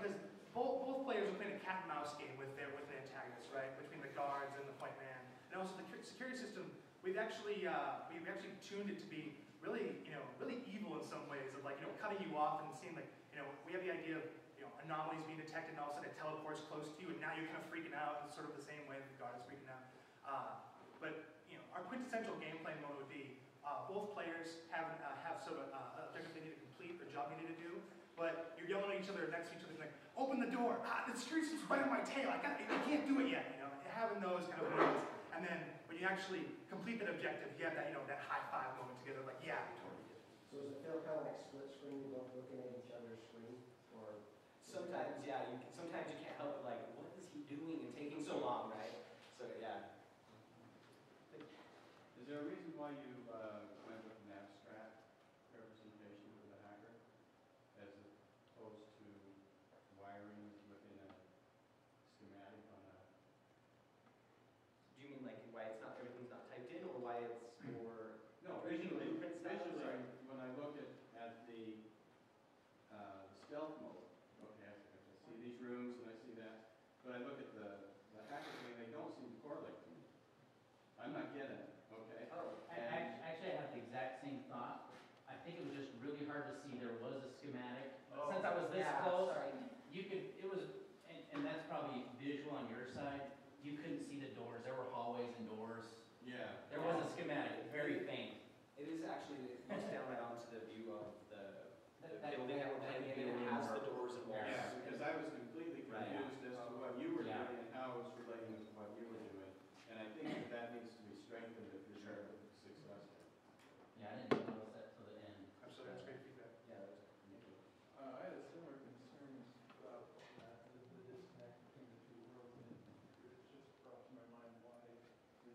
because both players are playing a cat and mouse game with the antagonists, right? Between the guards and the point man, and also the security system. We've actually tuned it to be really really evil in some ways, of like cutting you off and seeing like we have the idea of anomalies being detected, and all of a sudden it teleports close to you, and now you're kind of freaking out in sort of the same way that the guard is freaking out. But our quintessential gameplay mode would be both players have sort of objective they need to complete, or job they need to do. But you're yelling at each other next to each other, like, open the door! The security system's right on my tail. I can't do it yet. Having those kind of moments, and then when you actually complete that objective, you have that that high five moment together, like, yeah, we totally did. So does it feel kind of like split screen? You both looking at each other's screen, or sometimes, yeah. Sometimes you can't help it. Like, what is he doing and taking so long, right? So yeah. Is there a reason why you went with an abstract representation for the hacker, as opposed to wiring within a schematic on a? Do you mean like why it's not everything's not typed in, or why it's more? No, visually. When I look at the stealth mode, okay, I see these rooms and I see that, but I look at the hacker thing, they don't seem to correlate to me. I'm not getting it, okay? Oh. Actually, I have the exact same thought. I think it was just really hard to see. There was a schematic. Oh, Since I was this yeah, close, sorry. you could, it was, and that's probably visual on your side. You couldn't see the doors. There were hallways and doors. Yeah. There was a schematic, very faint. It is actually, it goes down right onto the view of the That building that we're playing in, and it has the doors and walls. Yeah, because I was completely confused as to what you were Yeah. doing and how it was relating to what you were doing. And I think that needs to be strengthened if you're sure that it's successful. Yeah, I didn't notice that till the end. Absolutely, that's great feedback. Yeah, that's I had a similar concerns about the disconnect between the two worlds, and it just brought to my mind, why is the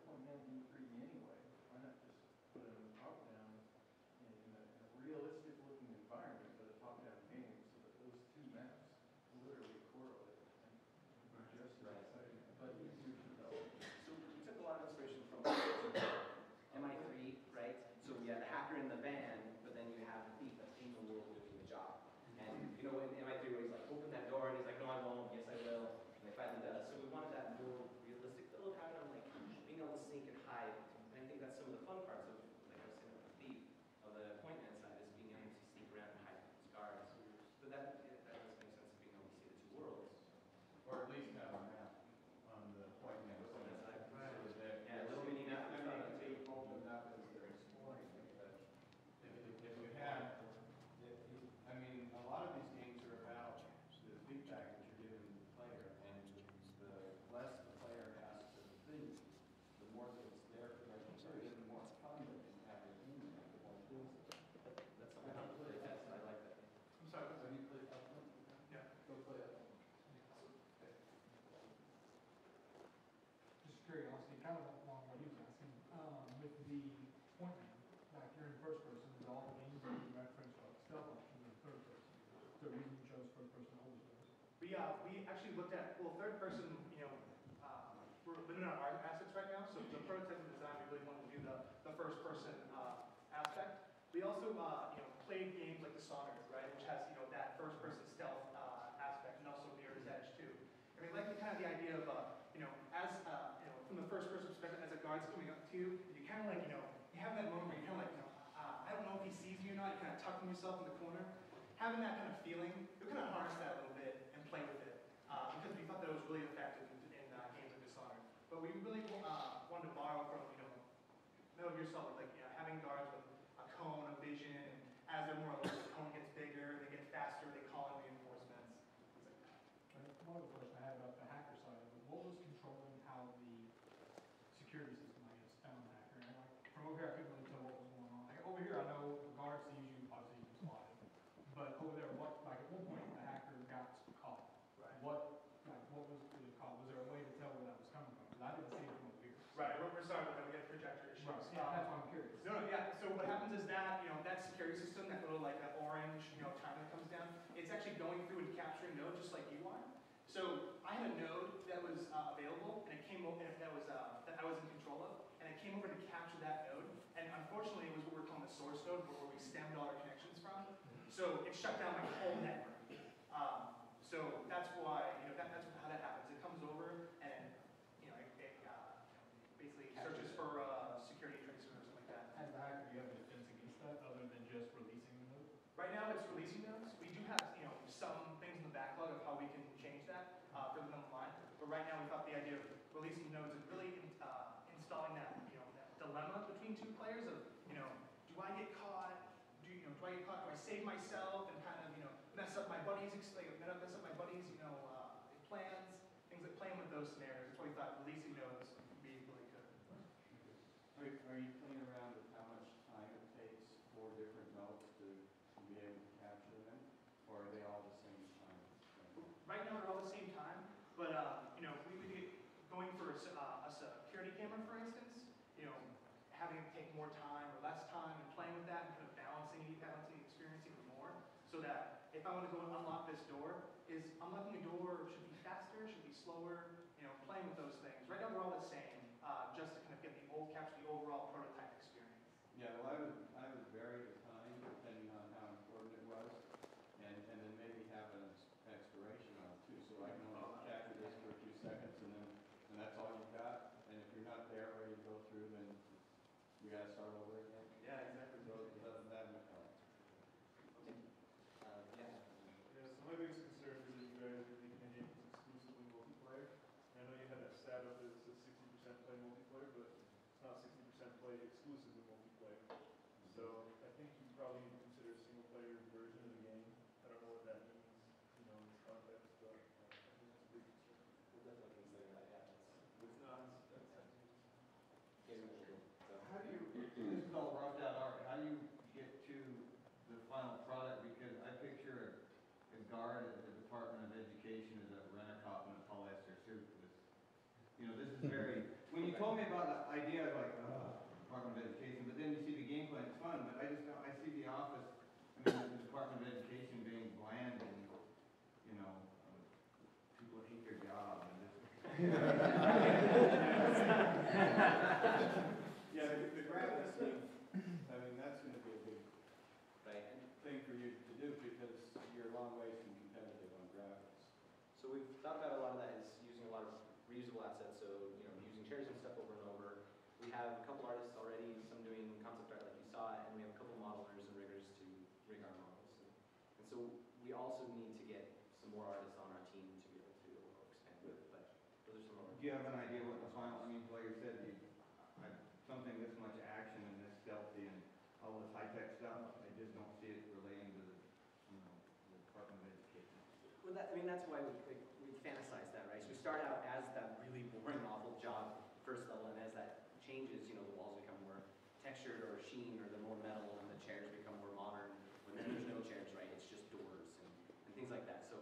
point man in 3D anyway? Why not just put it in top-down in a realistic looking environment, but a top-down game, so that those two maps literally correlate and are just as exciting, but easier to develop. So we took a lot of inspiration from MI3, right? So we had the hacker in the van, but then you have the thief that's in the world doing the job. And in MI3 where he's like, open that door, and he's like, no, I won't, yes I will, and they finally does. So we wanted that more realistic little kind of like being able to sneak and hide. And I think that's some of the fun parts of, like I was saying, with the thief, of the point man side, is being able to sneak around and hide from his guards. But that does make sense of being able to see the two worlds. Or at least have a map on the point man. Yeah, a little mini map. They opened up as they're exploring. But if you had, I mean, a lot of these games are about the feedback that you're giving the player, and the less the player has to think, the more that it's there for their experience, the more fun they can have it in there, the more it is. That's something I play test. I like that. I'm sorry, Have you played Upland? Yeah. Go play it. Just curiosity, kind of along what he was asking, with the point man, like you're in first person, with all the games that you referenced, like stealth option in third person. So the reason you chose first person always was. We actually looked at, well, third person, we're limited on our assets right now, so the prototype and design, we really wanted to do the first person aspect. We also, played games like Dishonored, right, which has, that first person stealth aspect, and also Mirror's Edge too. And we like the kind of the idea of, as, from the first person perspective, as a guard's coming up to you, you kind of like, you have that moment where you kind of like, I don't know if he sees me or not, you kind of tucking yourself in the corner. Having that kind of feeling, we kind of harness that a little bit and play with it, because we thought that was really effective in games like Dishonored. But we really wanted to borrow from, Metal Gear Solid, like, having guards with a cone, a vision, and as they're more alert, the cone gets bigger, they get faster, they call in reinforcements, things like that. One other question I had about the hacker side of it, what was controlling how the security system, I guess, found the hacker? And from over here, I couldn't really tell what was going on. Like over here, I know the guards see you, obviously you can spot it. But over there, at one point, the hacker got caught. Right. What was the call? Was there a way to tell where that was coming from? Because I didn't see it from over here. Right, we're sorry about that, we got projector issues. Right. Yeah, that's why I'm curious. No, yeah, so what happens is that, that security system, that little like that orange, timer that comes down, it's actually going through and capturing node just like you are. So I had a node that was available, and it came over, and that I was in control of, and it came over to capture that node. And unfortunately, it was what we're calling the source node, where we stemmed all our connections from. So it shut down my whole releasing nodes. We do have, some things in the backlog of how we can change that for them online. But right now, we thought the idea of releasing nodes and really installing that, that dilemma between two players of, do I get caught? Do I get caught? Do I save myself and kind of, mess up my buddies' plans? Things like playing with those scenarios. That's why we thought releasing nodes would be really good. Are you playing around with how much time it takes for different nodes to be able to capture them? Or are they all the same time? Right now, they're all the same time, but we would get going for a security camera, for instance. Having it take more time or less time and playing with that and kind of balancing the experience even more, so that if I want to go and unlock this door, is unlocking a door should be faster, should be slower. Playing with those things. Right now, they're all the same, just to kind of capture the overall prototype experience. Yeah, well, I would vary the time depending on how important it was, and then maybe have an expiration on it too. So I can only capture this for a few seconds, and that's all you've got. And if you're not there ready to go through, then you got to start over again. Yeah, exactly. So that would help. Yeah. Yeah, so my biggest concern is that you guys are making the games exclusively multiplayer. I know you had that stat up that says 60% play multiplayer, but it's not 60% play exclusively multiplayer. So I think you probably need to consider a single player version of the game. I don't know what that means, in this context, but I think it's a big concern. We'll definitely consider that, yeah. It's not, Getting older, so. How do you, this is all roughed out art, how do you get to the final product? Because I picture a guard at the Department of Education as a rent-a-cop in a polyester suit. This is very, when you told me about the idea, I was like, Department of Education, but then you see the gameplay, it's fun, but I see the office, the Department of Education being bland and, people hate their job and just. Yeah, the graphics thing, that's going to be a big Right. thing for you to do because you're a long ways from competitive on graphics. So we've thought about a lot of that is using a lot of reusable assets, so using chairs and stuff over and over. We have a couple artists already, some doing concept art like you saw, and we have a couple modelers and riggers to rig our models. And so we also need to get some more artists on our team to be able to expand with, but those are some of our. Do you have an idea what the final, like you said, something this much action and this stealthy and all this high-tech stuff, I just don't see it relating to the Department of Education. Well, that's why we fantasize that, right? So we start out as that really boring, awful job first level, and as that changes, the walls become more textured or sheen, or they're more metal, and the chairs become more modern. When then there's no chairs, right? It's just doors and things like that. So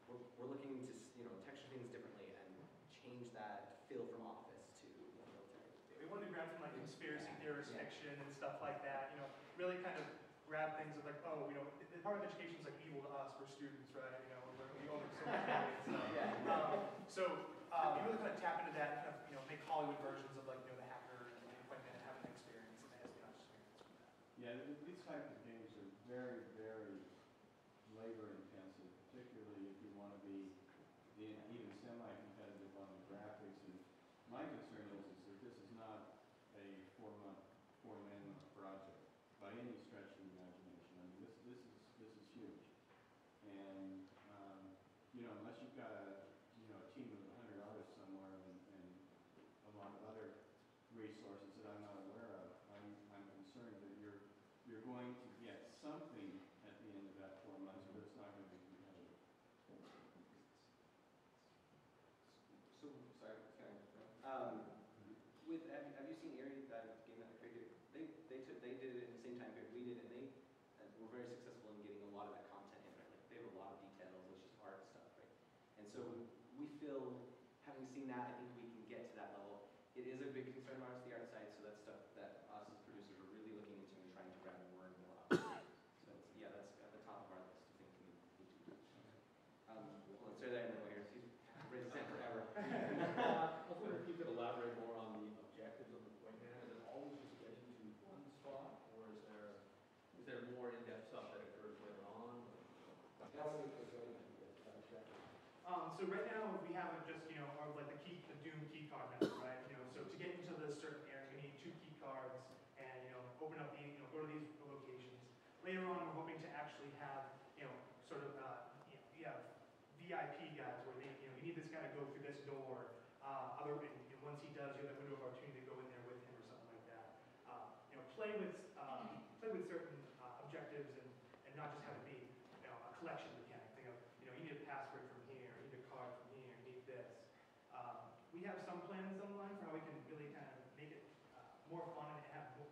we're looking to texture things differently and change that feel from office to military. We wanted to grab from conspiracy theorist fiction and stuff like that. Really kind of grab things of the Department of Education is like evil to us, we're students, right? We own so much money and stuff. We really kind of tap into that and kind of make Hollywood versions of the hacker and the appointment and having an experience and the espionage experience from that. Yeah, these types of games are very, very labor intensive, particularly if you want to be even semi-competitive on the graphics. And my concern is that this is not a 4-man project by any stretch of the imagination. I mean, this is huge. And unless you've got a team of 100 artists somewhere and a lot of other resources that I'm not aware of, I'm concerned that you're going to get something at the end of that 4 months, but it's not going to be competitive. So sorry, have you seen Erie, that game that I created? They did it in the same time period we did, and they were very successful in getting a lot of that content in, right? Like they have a lot of details, it's just art stuff, right? And so we feel, having seen that, I think we can get to that level. It is a big concern of ours, the art side, so that's stuff that us as producers are really looking into and trying to grab more and more out. So that's at the top of our list of things we need to do. Let's stay there and then we'll hear. He's raised his hand forever. I was wondering if you could elaborate more on the objectives of the point man. Is it always just getting to one spot, or is there more in-depth stuff that occurs later on? So right now we have just the Doom key card method, right? So to get into this certain area, we need 2 key cards and open up go to these locations. Later on, we're hoping to actually have VIP guys where they, you need this guy to go through this door. And once he does, you have that window of opportunity to go in there with him or something like that. Play with certain objectives and not just have it be, a collection mechanic. Think of, you need a password from here, you need a card from here, you need this. We have some plans online for how we can really kind of make it more fun and have more